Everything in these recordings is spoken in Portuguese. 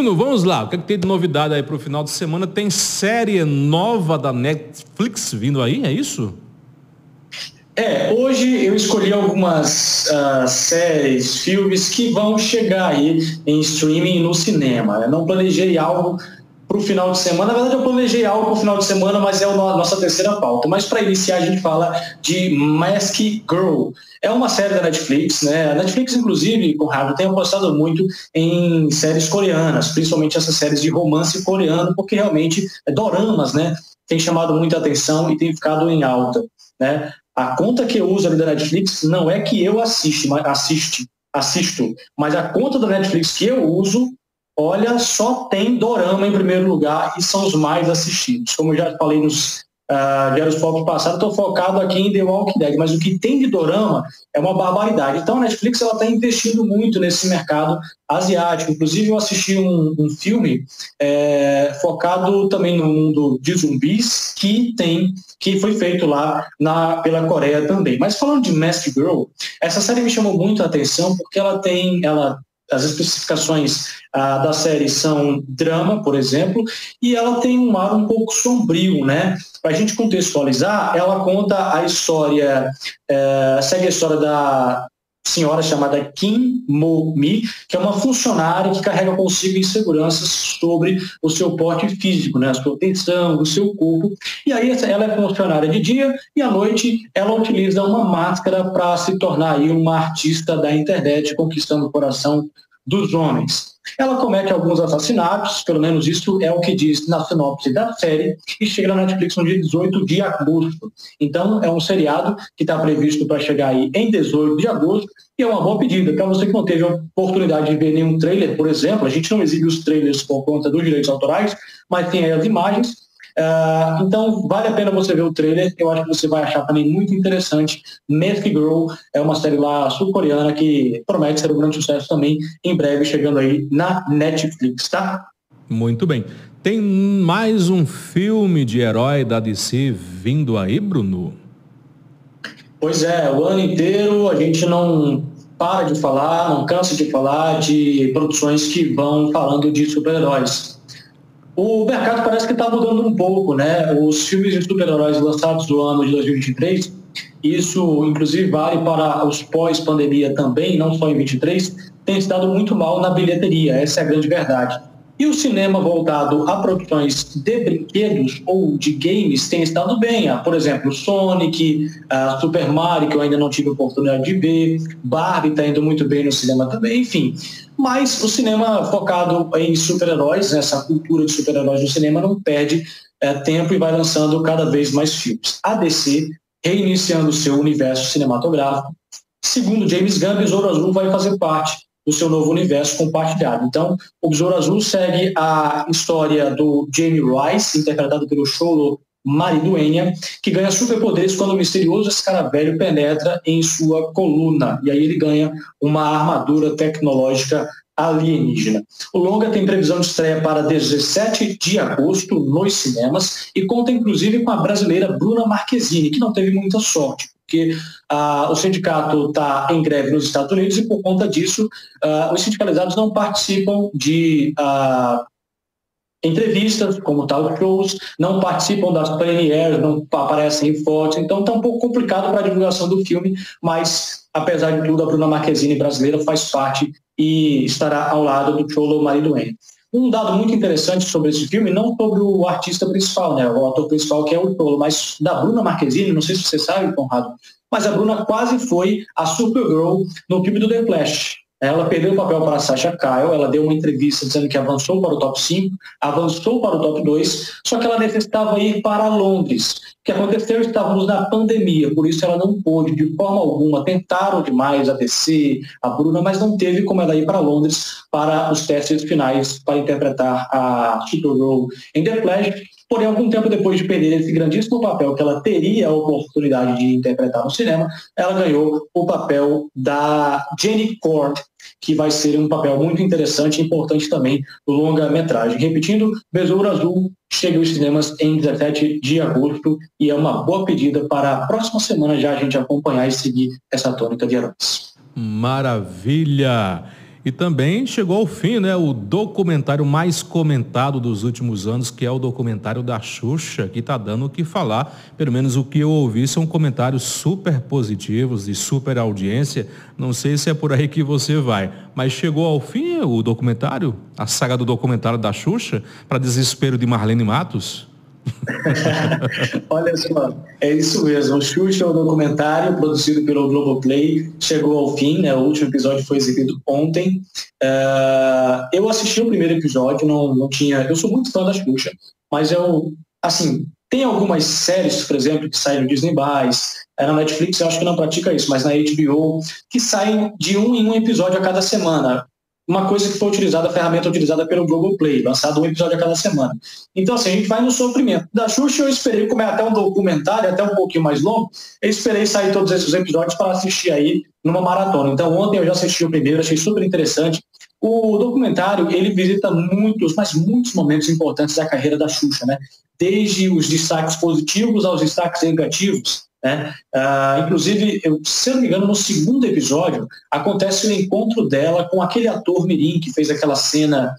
Bruno, vamos lá. O que é que tem de novidade aí para o final de semana? Tem série nova da Netflix vindo aí, é isso? Hoje eu escolhi algumas séries, filmes que vão chegar aí em streaming no cinema. Eu não planejei algo para o final de semana. Na verdade, eu planejei algo para o final de semana, mas é a nossa terceira pauta. Mas para iniciar, a gente fala de Masked Girl. É uma série da Netflix, né? A Netflix, inclusive, Conrado, tem apostado muito em séries coreanas, principalmente essas séries de romance coreano, porque realmente doramas, né? Tem chamado muita atenção e tem ficado em alta, né? A conta que eu uso ali da Netflix não é que eu assisto, mas a conta da Netflix que eu uso, olha, só tem dorama em primeiro lugar e são os mais assistidos. Como eu já falei nos Diários Pop passados, estou focado aqui em The Walking Dead, mas o que tem de dorama é uma barbaridade. Então a Netflix está investindo muito nesse mercado asiático. Inclusive eu assisti um filme focado também no mundo de zumbis que foi feito lá pela Coreia também. Mas falando de Masked Girl, essa série me chamou muito a atenção porque as especificações da série são drama, por exemplo, e ela tem um ar um pouco sombrio, né? Para a gente contextualizar, ela conta a história, segue a história da senhora chamada Kim Mo-mi, que é uma funcionária que carrega consigo inseguranças sobre o seu porte físico, né, a sua atenção, o seu corpo. E aí ela é funcionária de dia e à noite ela utiliza uma máscara para se tornar aí uma artista da internet, conquistando o coração dos homens. Ela comete alguns assassinatos, pelo menos isso é o que diz na sinopse da série, e chega na Netflix no dia 18 de agosto. Então, é um seriado que está previsto para chegar aí em 18 de agosto, e é uma boa pedida. Para você que não teve a oportunidade de ver nenhum trailer, por exemplo, a gente não exibe os trailers por conta dos direitos autorais, mas tem aí as imagens. Então, vale a pena você ver o trailer. Eu acho que você vai achar também muito interessante. Masked Girl é uma série lá sul-coreana que promete ser um grande sucesso também, em breve chegando aí na Netflix, tá? Muito bem. Tem mais um filme de herói da DC vindo aí, Bruno? Pois é, o ano inteiro a gente não para de falar, não cansa de falar de produções que vão falando de super-heróis. O mercado parece que está mudando um pouco, né? Os filmes de super-heróis lançados no ano de 2023, isso inclusive vale para os pós-pandemia também, não só em 23, tem se dado muito mal na bilheteria, essa é a grande verdade. E o cinema voltado a produções de brinquedos ou de games tem estado bem. Por exemplo, Sonic, Super Mario, que eu ainda não tive a oportunidade de ver, Barbie está indo muito bem no cinema também, enfim. Mas o cinema focado em super-heróis, essa cultura de super-heróis no cinema, não perde tempo e vai lançando cada vez mais filmes. A DC, reiniciando o seu universo cinematográfico, segundo James Gunn, Besouro Azul vai fazer parte do seu novo universo compartilhado. Então, o Besouro Azul segue a história do Jamie Rice, interpretado pelo Xolo Maridueña, que ganha superpoderes quando o misterioso escaravelho penetra em sua coluna. E aí ele ganha uma armadura tecnológica alienígena. O longa tem previsão de estreia para 17 de agosto nos cinemas e conta inclusive com a brasileira Bruna Marquezine, que não teve muita sorte, porque o sindicato está em greve nos Estados Unidos e por conta disso os sindicalizados não participam de entrevistas, como talk shows, não participam das premieres, não aparecem em fotos, então está um pouco complicado para a divulgação do filme, mas apesar de tudo a Bruna Marquezine brasileira faz parte e estará ao lado do Xolo Maridueña. Um dado muito interessante sobre esse filme, não sobre o artista principal, né, o ator principal que é o Xolo, mas da Bruna Marquezine, não sei se você sabe, Conrado, mas a Bruna quase foi a Supergirl no filme do The Flash. Ela perdeu o papel para a Sasha Calle, ela deu uma entrevista dizendo que avançou para o top 5, avançou para o top 2, só que ela necessitava ir para Londres. O que aconteceu? Estávamos na pandemia, por isso ela não pôde de forma alguma. Tentaram demais a DC, a Bruna, mas não teve como ela ir para Londres para os testes finais para interpretar a Supergirl em The Flash. Porém, algum tempo depois de perder esse grandíssimo papel que ela teria a oportunidade de interpretar no cinema, ela ganhou o papel da Jenny Cord, que vai ser um papel muito interessante e importante também no longa-metragem. Repetindo, Besouro Azul chega aos cinemas em 17 de agosto e é uma boa pedida para a próxima semana já a gente acompanhar e seguir essa tônica de heróis. Maravilha! E também chegou ao fim, né, o documentário mais comentado dos últimos anos, que é o documentário da Xuxa, que está dando o que falar. Pelo menos o que eu ouvi são comentários super positivos, de super audiência. Não sei se é por aí que você vai, mas chegou ao fim o documentário, a saga do documentário da Xuxa, para desespero de Marlene Matos? Olha só, é isso mesmo. O Xuxa é um documentário produzido pelo Globoplay, chegou ao fim, né? O último episódio foi exibido ontem. Eu assisti o primeiro episódio, não tinha. Eu sou muito fã da Xuxa, mas assim, tem algumas séries, por exemplo, que saem no Disney+, na Netflix eu acho que não pratica isso, mas na HBO, que saem de um em um episódio a cada semana. Uma coisa que foi utilizada, a ferramenta utilizada pelo Globoplay, lançado um episódio a cada semana. Então, assim, a gente vai no sofrimento. Da Xuxa, eu esperei, como é até um documentário, até um pouquinho mais longo, eu esperei sair todos esses episódios para assistir aí numa maratona. Então, ontem eu já assisti o primeiro, achei super interessante. O documentário, ele visita muitos, mas muitos momentos importantes da carreira da Xuxa, né? Desde os destaques positivos aos destaques negativos, né? Inclusive, se eu não me engano, no segundo episódio acontece o encontro dela com aquele ator mirim que fez aquela cena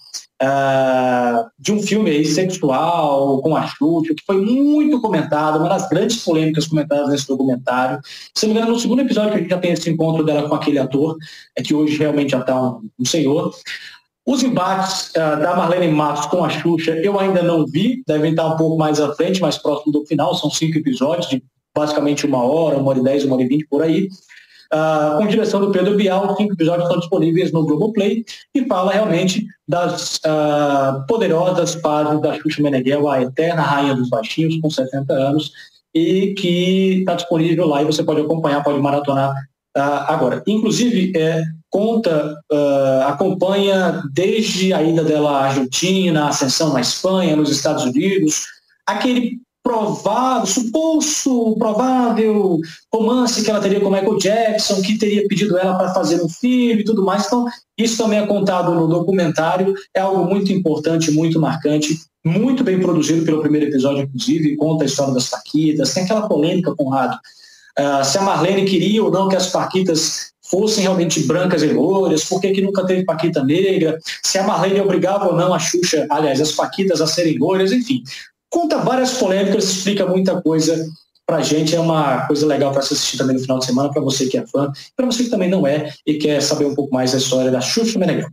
de um filme aí sexual com a Xuxa, que foi muito comentado, uma das grandes polêmicas comentadas nesse documentário. Se eu não me engano, no segundo episódio que a gente já tem esse encontro dela com aquele ator, que hoje realmente já está um senhor. Os embates da Marlene Matos com a Xuxa eu ainda não vi, devem estar um pouco mais à frente, mais próximo do final, são 5 episódios de basicamente 1h, 1h10, 1h20 por aí, com direção do Pedro Bial. 5 episódios estão disponíveis no Globoplay e fala realmente das poderosas fases da Xuxa Meneghel, a eterna rainha dos baixinhos, com 70 anos, e que está disponível lá e você pode acompanhar, pode maratonar agora. Inclusive, acompanha desde a ida dela à Argentina, a ascensão na Espanha, nos Estados Unidos, aquele suposto provável romance que ela teria com Michael Jackson, que teria pedido ela para fazer um filho e tudo mais. Então, isso também é contado no documentário, é algo muito importante, muito marcante, muito bem produzido pelo primeiro episódio, inclusive, conta a história das Paquitas, tem aquela polêmica, Conrado, se a Marlene queria ou não que as Paquitas fossem realmente brancas e loiras, por que nunca teve Paquita negra, se a Marlene obrigava ou não a Xuxa, aliás, as Paquitas a serem loiras, enfim. Conta várias polêmicas, explica muita coisa pra gente, é uma coisa legal para assistir também no final de semana, para você que é fã, para você que também não é e quer saber um pouco mais da história da Xuxa Meneghel.